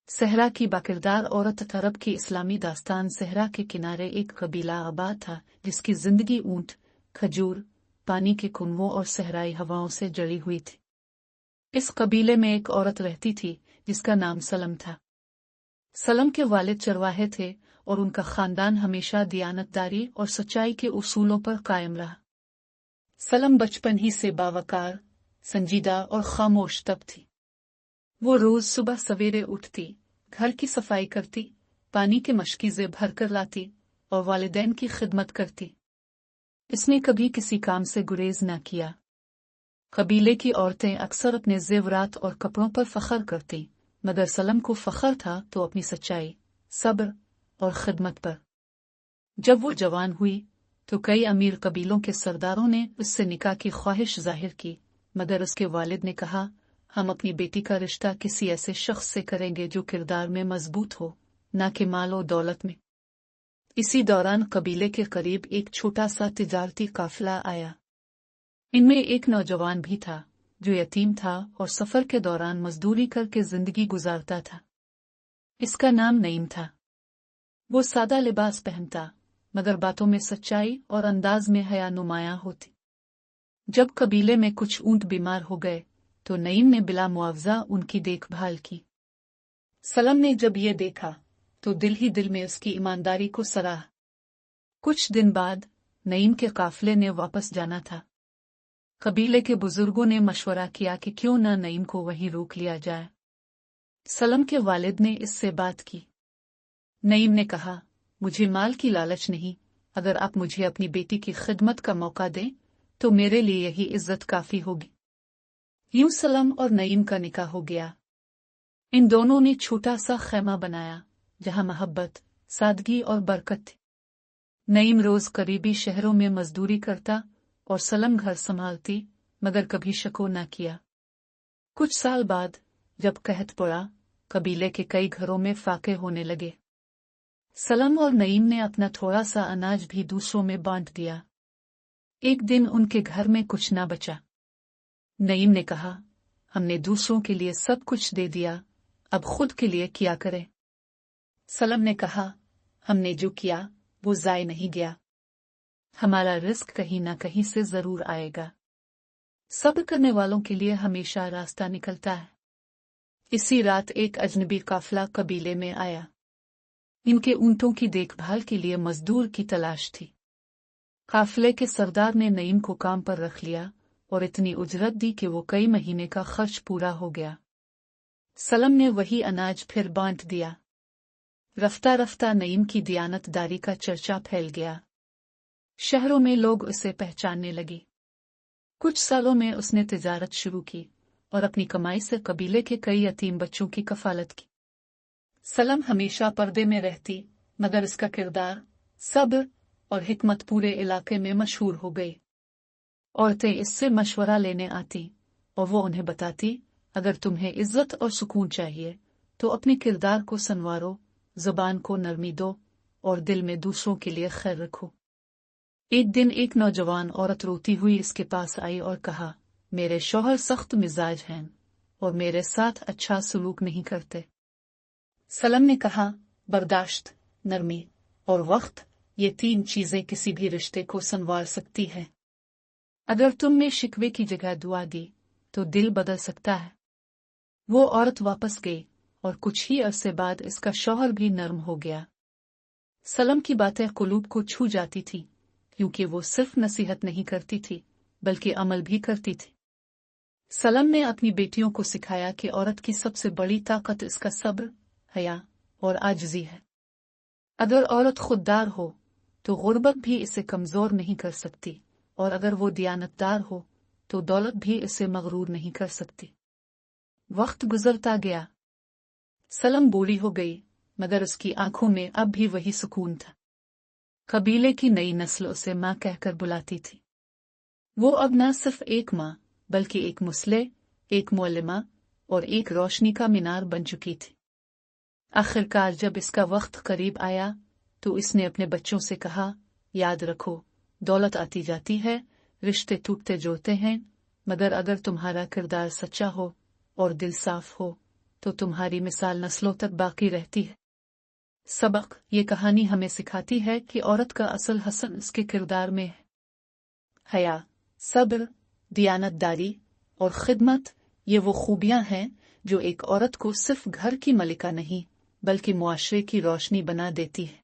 सहरा की बाकिरदार औरत। अरब की इस्लामी दास्तान। सहरा के किनारे एक कबीला आबाद था जिसकी जिंदगी ऊंट, खजूर, पानी के कुनवों और सहराई हवाओं से जड़ी हुई थी। इस कबीले में एक औरत रहती थी जिसका नाम सलम था। सलम के वालिद चरवाहे थे और उनका खानदान हमेशा दियानतदारी और सच्चाई के उसूलों पर कायम रहा। सलम बचपन ही से बावकार, संजीदा और खामोश तब थी। वो रोज सुबह सवेरे उठती, घर की सफाई करती, पानी के मशकीज़े भर कर लाती और वालिदैन की खिदमत करती। इसने कभी किसी काम से गुरेज न किया। कबीले की औरतें अक्सर अपने जेवरात और कपड़ों पर फख्र करती, मगर सलम को फख्र था तो अपनी सच्चाई, सब्र और खिदमत पर। जब वो जवान हुई तो कई अमीर कबीलों के सरदारों ने उससे निकाह की ख्वाहिश जाहिर की, मगर उसके वालिद ने कहा, हम अपनी बेटी का रिश्ता किसी ऐसे शख्स से करेंगे जो किरदार में मजबूत हो, न कि माल और दौलत में। इसी दौरान कबीले के करीब एक छोटा सा तिजारती काफिला आया। इनमें एक नौजवान भी था जो यतीम था और सफर के दौरान मजदूरी करके जिंदगी गुजारता था। इसका नाम नईम था। वो सादा लिबास पहनता, मगर बातों में सच्चाई और अंदाज में हया नुमायां होती। जब कबीले में कुछ ऊंट बीमार हो गए तो नईम ने बिला मुआवजा उनकी देखभाल की। सलम ने जब ये देखा तो दिल ही दिल में उसकी ईमानदारी को सराहा। कुछ दिन बाद नईम के काफिले ने वापस जाना था। कबीले के बुजुर्गों ने मशवरा किया कि क्यों न नईम को वहीं रोक लिया जाए। सलम के वालिद ने इससे बात की। नईम ने कहा, मुझे माल की लालच नहीं, अगर आप मुझे अपनी बेटी की खिदमत का मौका दें तो मेरे लिए यही इज्जत काफी होगी। यूं सलम और नईम का निकाह हो गया। इन दोनों ने छोटा सा खैमा बनाया जहां मोहब्बत, सादगी और बरकत थी। नईम रोज करीबी शहरों में मजदूरी करता और सलम घर संभालती, मगर कभी शको न किया। कुछ साल बाद जब कहत पड़ा, कबीले के कई घरों में फाके होने लगे। सलम और नईम ने अपना थोड़ा सा अनाज भी दूसरों में बांट दिया। एक दिन उनके घर में कुछ ना बचा। नईम ने कहा, हमने दूसरों के लिए सब कुछ दे दिया, अब खुद के लिए क्या करें। सलम ने कहा, हमने जो किया वो ज़ाय नहीं गया। हमारा रिस्क कहीं ना कहीं से जरूर आएगा। सब्र करने वालों के लिए हमेशा रास्ता निकलता है। इसी रात एक अजनबी काफिला कबीले में आया। इनके ऊंटों की देखभाल के लिए मजदूर की तलाश थी। काफिले के सरदार ने नईम को काम पर रख लिया और इतनी उजरत दी कि वो कई महीने का खर्च पूरा हो गया। सलम ने वही अनाज फिर बांट दिया। रफ्ता रफ्ता नईम की दियानतदारी का चर्चा फैल गया। शहरों में लोग उसे पहचानने लगे। कुछ सालों में उसने तिजारत शुरू की और अपनी कमाई से कबीले के कई यतीम बच्चों की कफालत की। सलम हमेशा पर्दे में रहती, मगर उसका किरदार, सब्र और हिकमत पूरे इलाके में मशहूर हो गई। औरतें इससे मशवरा लेने आती और वो उन्हें बताती, अगर तुम्हें इज्जत और सुकून चाहिए तो अपने किरदार को संवारो, जुबान को नरमी दो और दिल में दूसरों के लिए खैर रखो। एक दिन एक नौजवान औरत रोती हुई इसके पास आई और कहा, मेरे शौहर सख्त मिजाज हैं और मेरे साथ अच्छा सलूक नहीं करते। सलम ने कहा, बर्दाश्त, नरमी और वक्त, ये 3 चीजें किसी भी रिश्ते को संवार सकती है। अगर तुमने शिकवे की जगह दुआ दी तो दिल बदल सकता है। वो औरत वापस गई और कुछ ही अरसे बाद इसका शौहर भी नर्म हो गया। सलम की बातें कुलूब को छू जाती थी, क्योंकि वो सिर्फ नसीहत नहीं करती थी बल्कि अमल भी करती थी। सलम ने अपनी बेटियों को सिखाया कि औरत की सबसे बड़ी ताकत इसका सब्र, हया और आजिज़ी है। अगर औरत खुददार हो तो गुर्बत भी इसे कमजोर नहीं कर सकती, और अगर वो दियानतदार हो तो दौलत भी इसे मगरूर नहीं कर सकती। वक्त गुजरता गया। सलम बूढ़ी हो गई, मगर उसकी आंखों में अब भी वही सुकून था। कबीले की नई नस्ल उसे माँ कहकर बुलाती थी। वो अब न सिर्फ एक माँ बल्कि एक मुस्लिह, एक मुअल्लिमा और एक रोशनी का मीनार बन चुकी थी। आखिरकार जब इसका वक्त करीब आया तो इसने अपने बच्चों से कहा, याद रखो, दौलत आती जाती है, रिश्ते टूटते जोड़ते हैं, मगर अगर तुम्हारा किरदार सच्चा हो और दिल साफ हो تو تمہاری مثال نسلوں تک باقی رہتی ہے۔ سبق: یہ کہانی ہمیں سکھاتی ہے کہ عورت کا اصل حسن اس کے کردار میں ہے۔ حیا، صبر، دیانتداری اور خدمت، یہ وہ خوبیاں ہیں جو ایک عورت کو صرف گھر کی ملکہ نہیں بلکہ معاشرے کی روشنی بنا دیتی ہے۔